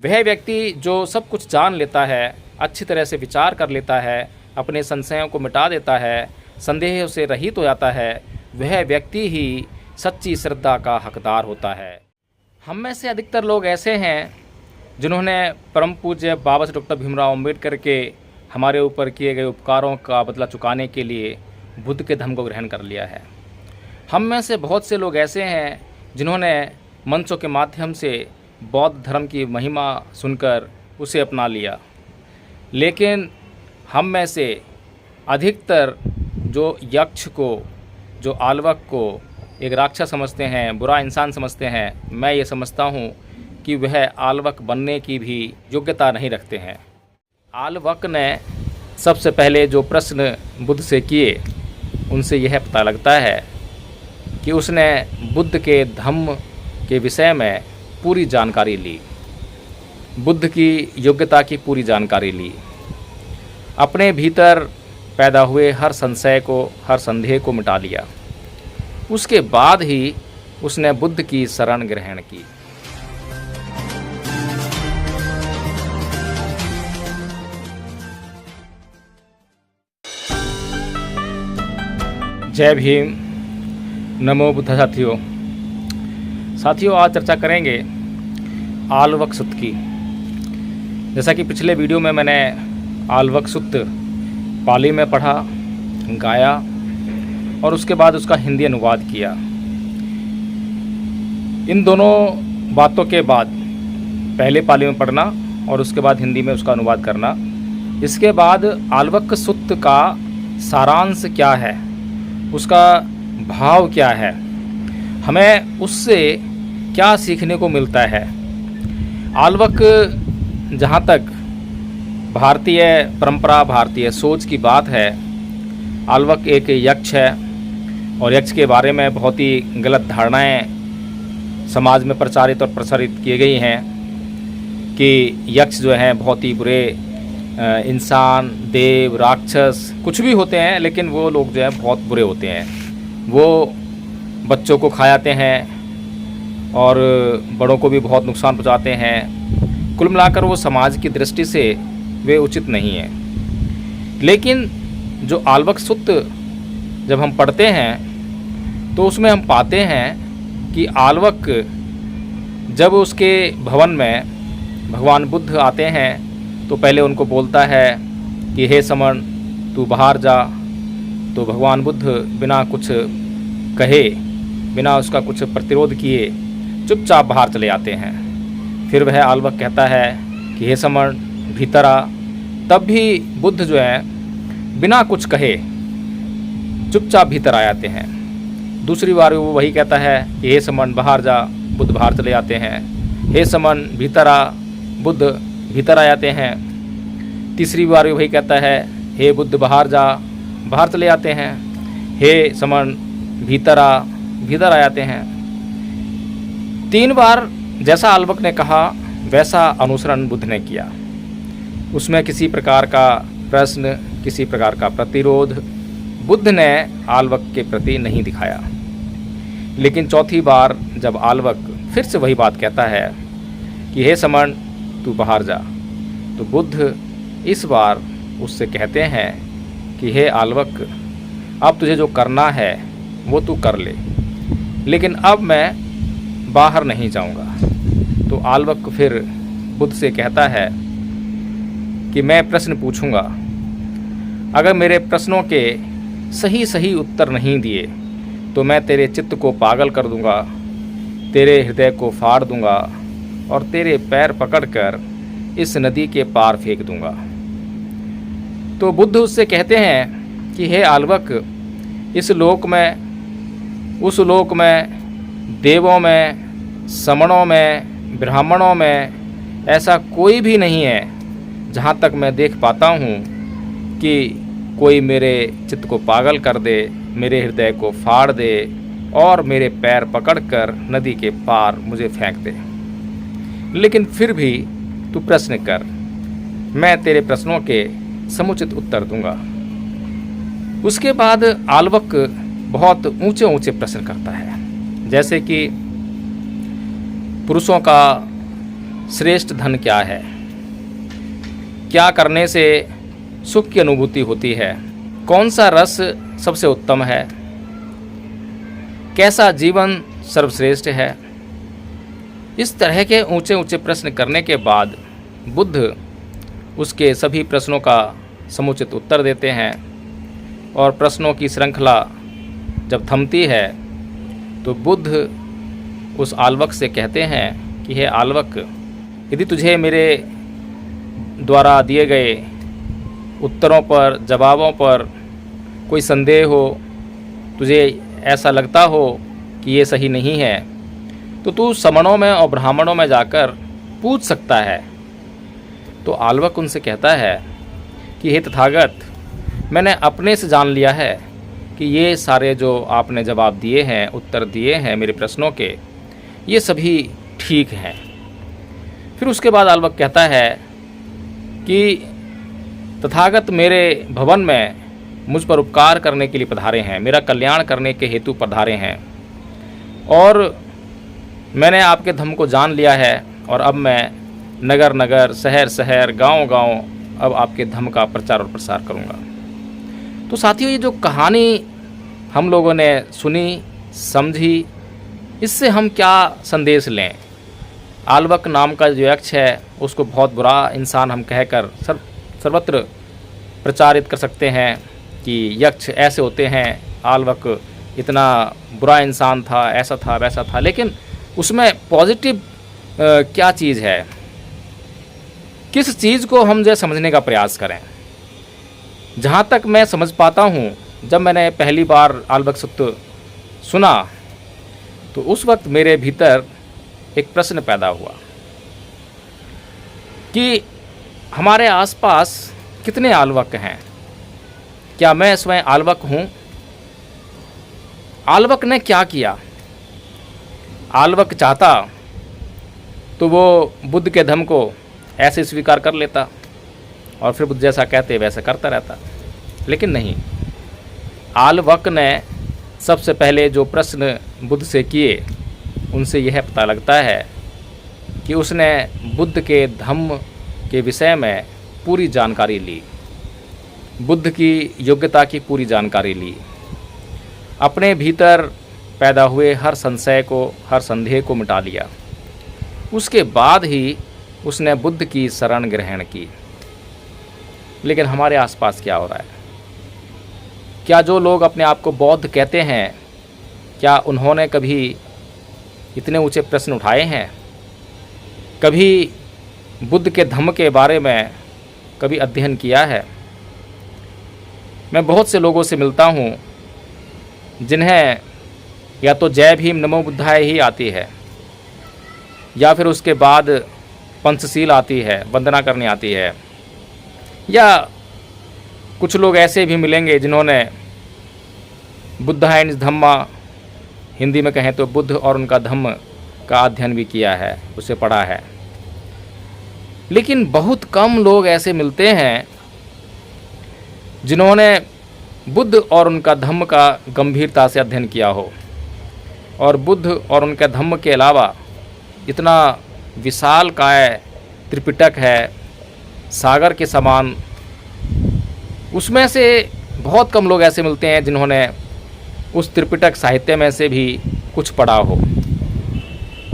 वह व्यक्ति जो सब कुछ जान लेता है, अच्छी तरह से विचार कर लेता है, अपने संशयों को मिटा देता है, संदेह से रहित हो जाता है, वह व्यक्ति ही सच्ची श्रद्धा का हकदार होता है। हम में से अधिकतर लोग ऐसे हैं जिन्होंने परम पूज्य बाबा साहब डॉक्टर भीमराव अम्बेडकर के हमारे ऊपर किए गए उपकारों का बदला चुकाने के लिए बुद्ध के धर्म को ग्रहण कर लिया है। हम में से बहुत से लोग ऐसे हैं जिन्होंने मंचों के माध्यम से बौद्ध धर्म की महिमा सुनकर उसे अपना लिया, लेकिन हम में से अधिकतर जो यक्ष को, जो आल्वक को एक राक्षस समझते हैं, बुरा इंसान समझते हैं, मैं ये समझता हूँ कि वह आल्वक बनने की भी योग्यता नहीं रखते हैं। आल्वक ने सबसे पहले जो प्रश्न बुद्ध से किए, उनसे यह पता लगता है कि उसने बुद्ध के धम्म के विषय में पूरी जानकारी ली, बुद्ध की योग्यता की पूरी जानकारी ली, अपने भीतर पैदा हुए हर संशय को, हर संदेह को मिटा लिया। उसके बाद ही उसने बुद्ध की शरण ग्रहण की। जय भीम, नमो बुद्ध। साथियों, आज चर्चा करेंगे आल्वक सुत्त की। जैसा कि पिछले वीडियो में मैंने आल्वक सुत्त पाली में पढ़ा, गाया और उसके बाद उसका हिंदी अनुवाद किया। इन दोनों बातों के बाद पहले पाली में पढ़ना और उसके बाद हिंदी में उसका अनुवाद करना, इसके बाद आल्वक सुत्त का सारांश क्या है, उसका भाव क्या है, हमें उससे क्या सीखने को मिलता है। आल्वक, जहाँ तक भारतीय परंपरा, भारतीय सोच की बात है, आल्वक एक यक्ष है और यक्ष के बारे में बहुत ही गलत धारणाएं समाज में प्रचारित और प्रसारित की गई हैं कि यक्ष जो हैं बहुत ही बुरे इंसान, देव, राक्षस कुछ भी होते हैं, लेकिन वो लोग जो है बहुत बुरे होते हैं। वो बच्चों को खा जाते हैं और बड़ों को भी बहुत नुकसान पहुंचाते हैं। कुल मिलाकर वो समाज की दृष्टि से वे उचित नहीं हैं। लेकिन जो आल्वक सुत्त जब हम पढ़ते हैं तो उसमें हम पाते हैं कि आल्वक जब उसके भवन में भगवान बुद्ध आते हैं तो पहले उनको बोलता है कि हे समण, तू बाहर जा। तो भगवान बुद्ध बिना कुछ कहे, बिना उसका कुछ प्रतिरोध किए चुपचाप बाहर चले आते हैं। फिर वह आल्वक कहता है कि हे समण, भीतर आ। तब भी बुद्ध जो है बिना कुछ कहे चुपचाप भीतर आ जाते हैं। दूसरी बार वो वही कहता है कि हे समण, बाहर जा। बुद्ध बाहर चले जाते हैं। हे समण, भीतर आ। बुद्ध भीतर आ जाते हैं। तीसरी बार वही कहता है, हे बुद्ध, बाहर जा। बाहर चले जाते हैं। हे समण, भीतर आ। भीतर आ जाते हैं। 3 बार जैसा आल्वक ने कहा वैसा अनुसरण बुद्ध ने किया। उसमें किसी प्रकार का प्रश्न, किसी प्रकार का प्रतिरोध बुद्ध ने आल्वक के प्रति नहीं दिखाया। लेकिन चौथी बार जब आल्वक फिर से वही बात कहता है कि हे समण, तू बाहर जा, तो बुद्ध इस बार उससे कहते हैं कि हे आल्वक, अब तुझे जो करना है वो तू कर ले, लेकिन अब मैं बाहर नहीं जाऊंगा। तो आल्वक फिर बुद्ध से कहता है कि मैं प्रश्न पूछूंगा, अगर मेरे प्रश्नों के सही सही उत्तर नहीं दिए तो मैं तेरे चित्त को पागल कर दूंगा, तेरे हृदय को फाड़ दूंगा और तेरे पैर पकड़कर इस नदी के पार फेंक दूंगा। तो बुद्ध उससे कहते हैं कि हे आल्वक, इस लोक में, उस लोक में, देवों में, समणों में, ब्राह्मणों में ऐसा कोई भी नहीं है जहाँ तक मैं देख पाता हूँ कि कोई मेरे चित्त को पागल कर दे, मेरे हृदय को फाड़ दे और मेरे पैर पकड़कर नदी के पार मुझे फेंक दे। लेकिन फिर भी तू प्रश्न कर, मैं तेरे प्रश्नों के समुचित उत्तर दूंगा। उसके बाद आल्वक बहुत ऊंचे ऊंचे प्रश्न करता है, जैसे कि पुरुषों का श्रेष्ठ धन क्या है, क्या करने से सुख की अनुभूति होती है, कौन सा रस सबसे उत्तम है, कैसा जीवन सर्वश्रेष्ठ है। इस तरह के ऊंचे ऊंचे प्रश्न करने के बाद बुद्ध उसके सभी प्रश्नों का समुचित उत्तर देते हैं और प्रश्नों की श्रृंखला जब थमती है तो बुद्ध उस आल्वक से कहते हैं कि हे आल्वक, यदि तुझे मेरे द्वारा दिए गए उत्तरों पर, जवाबों पर कोई संदेह हो, तुझे ऐसा लगता हो कि ये सही नहीं है, तो तू समणों में और ब्राह्मणों में जाकर पूछ सकता है। तो आल्वक उनसे कहता है कि हे तथागत, मैंने अपने से जान लिया है कि ये सारे जो आपने जवाब दिए हैं, उत्तर दिए हैं मेरे प्रश्नों के, ये सभी ठीक हैं। फिर उसके बाद आल्वक कहता है कि तथागत मेरे भवन में मुझ पर उपकार करने के लिए पधारे हैं, मेरा कल्याण करने के हेतु पधारे हैं, और मैंने आपके धर्म को जान लिया है और अब मैं नगर नगर, शहर शहर, गांव गांव अब आपके धर्म का प्रचार और प्रसार करूंगा। तो साथियों, ये जो कहानी हम लोगों ने सुनी, समझी, इससे हम क्या संदेश लें? आल्वक नाम का जो यक्ष है उसको बहुत बुरा इंसान हम कहकर सर्वत्र प्रचारित कर सकते हैं कि यक्ष ऐसे होते हैं, आल्वक इतना बुरा इंसान था, ऐसा था, वैसा था। लेकिन उसमें पॉजिटिव क्या चीज़ है, किस चीज़ को हम जो समझने का प्रयास करें? जहाँ तक मैं समझ पाता हूँ, जब मैंने पहली बार आल्वक सूत्र सुना तो उस वक्त मेरे भीतर एक प्रश्न पैदा हुआ कि हमारे आसपास कितने आल्वक हैं? क्या मैं स्वयं आल्वक हूँ? आल्वक ने क्या किया? आल्वक चाहता तो वो बुद्ध के धर्म को ऐसे स्वीकार कर लेता और फिर बुद्ध जैसा कहते वैसा करता रहता, लेकिन नहीं। आल्वक ने सबसे पहले जो प्रश्न बुद्ध से किए, उनसे यह पता लगता है कि उसने बुद्ध के धम्म के विषय में पूरी जानकारी ली, बुद्ध की योग्यता की पूरी जानकारी ली, अपने भीतर पैदा हुए हर संशय को, हर संदेह को मिटा लिया। उसके बाद ही उसने बुद्ध की शरण ग्रहण की। लेकिन हमारे आसपास क्या हो रहा है? क्या जो लोग अपने आप को बौद्ध कहते हैं, क्या उन्होंने कभी इतने ऊंचे प्रश्न उठाए हैं? कभी बुद्ध के धम्म के बारे में कभी अध्ययन किया है? मैं बहुत से लोगों से मिलता हूँ जिन्हें या तो जय भीम नमो बुद्धाय ही आती है, या फिर उसके बाद पंचशील आती है, वंदना करनी आती है, या कुछ लोग ऐसे भी मिलेंगे जिन्होंने बुद्धाय निज धम्मा, हिंदी में कहें तो बुद्ध और उनका धम्म का अध्ययन भी किया है, उसे पढ़ा है। लेकिन बहुत कम लोग ऐसे मिलते हैं जिन्होंने बुद्ध और उनका धम्म का गंभीरता से अध्ययन किया हो, और बुद्ध और उनके धम्म के अलावा इतना विशाल काय त्रिपिटक है, सागर के समान, उसमें से बहुत कम लोग ऐसे मिलते हैं जिन्होंने उस त्रिपिटक साहित्य में से भी कुछ पढ़ा हो।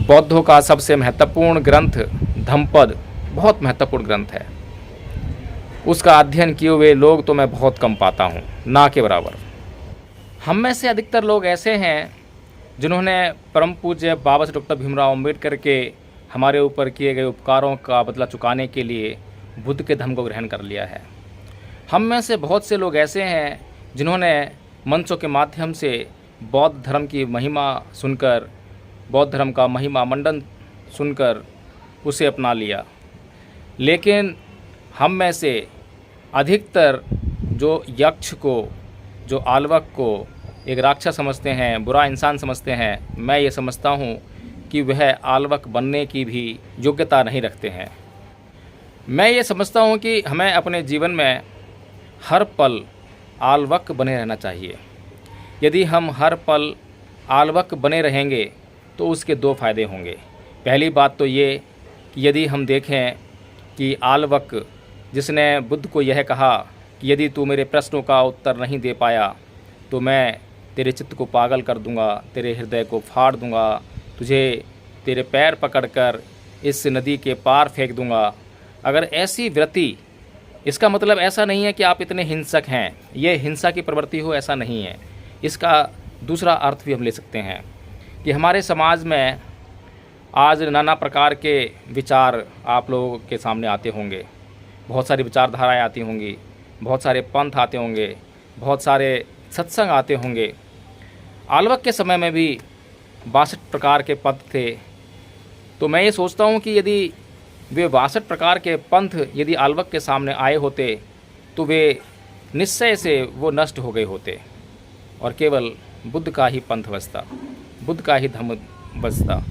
बौद्धों का सबसे महत्वपूर्ण ग्रंथ धम्मपद बहुत महत्वपूर्ण ग्रंथ है, उसका अध्ययन किए हुए लोग तो मैं बहुत कम पाता हूँ, ना के बराबर। हम में से अधिकतर लोग ऐसे हैं जिन्होंने परम पूज्य बाबा साहेब डॉक्टर भीमराव अम्बेडकर के हमारे ऊपर किए गए उपकारों का बदला चुकाने के लिए बुद्ध के धर्म को ग्रहण कर लिया है। हम में से बहुत से लोग ऐसे हैं जिन्होंने मंचों के माध्यम से बौद्ध धर्म की महिमा सुनकर, बौद्ध धर्म का महिमा मंडन सुनकर उसे अपना लिया। लेकिन हम में से अधिकतर जो यक्ष को, जो आल्वक को एक राक्षस समझते हैं, बुरा इंसान समझते हैं, मैं ये समझता हूँ कि वह आल्वक बनने की भी योग्यता नहीं रखते हैं। मैं ये समझता हूँ कि हमें अपने जीवन में हर पल आल्वक बने रहना चाहिए। यदि हम हर पल आल्वक बने रहेंगे तो उसके दो फायदे होंगे। पहली बात तो ये कि यदि हम देखें कि आलवक जिसने बुद्ध को यह कहा कि यदि तू मेरे प्रश्नों का उत्तर नहीं दे पाया तो मैं तेरे चित्त को पागल कर दूंगा, तेरे हृदय को फाड़ दूंगा, तुझे तेरे पैर पकड़कर इस नदी के पार फेंक दूंगा। अगर ऐसी वृत्ति, इसका मतलब ऐसा नहीं है कि आप इतने हिंसक हैं, ये हिंसा की प्रवृत्ति हो, ऐसा नहीं है। इसका दूसरा अर्थ भी हम ले सकते हैं कि हमारे समाज में आज नाना प्रकार के विचार आप लोगों के सामने आते होंगे, बहुत सारी विचारधाराएं आती होंगी, बहुत सारे पंथ आते होंगे, बहुत सारे सत्संग आते होंगे। आलवक के समय में भी 62 प्रकार के पंथ थे। तो मैं ये सोचता हूँ कि यदि वे 62 प्रकार के पंथ यदि आलवक के सामने आए होते तो वे निश्चय से वो नष्ट हो गए होते और केवल बुद्ध का ही पंथ बचता, बुद्ध का ही धम्म बचता।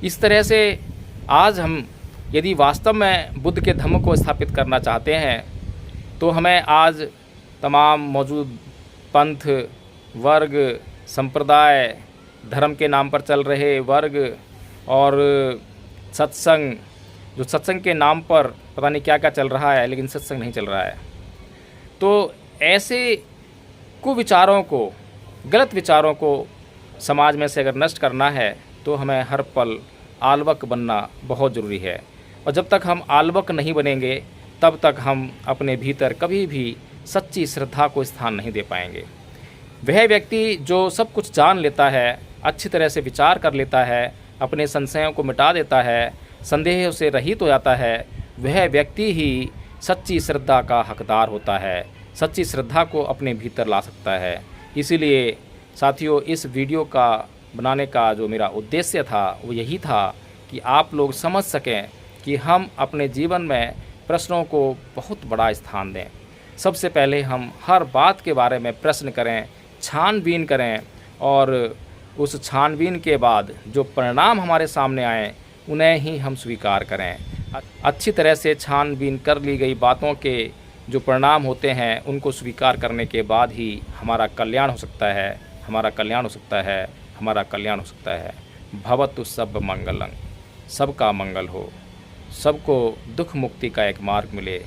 इस तरह से आज हम यदि वास्तव में बुद्ध के धम्म को स्थापित करना चाहते हैं तो हमें आज तमाम मौजूद पंथ, वर्ग, संप्रदाय, धर्म के नाम पर चल रहे वर्ग और सत्संग, जो सत्संग के नाम पर पता नहीं क्या क्या चल रहा है लेकिन सत्संग नहीं चल रहा है, तो ऐसे कुविचारों को, गलत विचारों को समाज में से अगर नष्ट करना है तो हमें हर पल आलवक बनना बहुत ज़रूरी है। और जब तक हम आलवक नहीं बनेंगे तब तक हम अपने भीतर कभी भी सच्ची श्रद्धा को स्थान नहीं दे पाएंगे। वह व्यक्ति जो सब कुछ जान लेता है, अच्छी तरह से विचार कर लेता है, अपने संशयों को मिटा देता है, संदेह से रहित हो जाता है, वह व्यक्ति ही सच्ची श्रद्धा का हकदार होता है, सच्ची श्रद्धा को अपने भीतर ला सकता है। इसीलिए साथियों, इस वीडियो का बनाने का जो मेरा उद्देश्य था वो यही था कि आप लोग समझ सकें कि हम अपने जीवन में प्रश्नों को बहुत बड़ा स्थान दें। सबसे पहले हम हर बात के बारे में प्रश्न करें, छानबीन करें और उस छानबीन के बाद जो परिणाम हमारे सामने आए उन्हें ही हम स्वीकार करें। अच्छी तरह से छानबीन कर ली गई बातों के जो परिणाम होते हैं उनको स्वीकार करने के बाद ही हमारा कल्याण हो सकता है, हमारा कल्याण हो सकता है, हमारा कल्याण हो सकता है। भवतु सब मंगलं, सबका मंगल हो, सबको दुख मुक्ति का एक मार्ग मिले,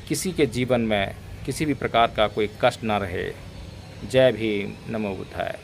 किसी के जीवन में किसी भी प्रकार का कोई कष्ट ना रहे। जय भीम, नमो बुद्धाय।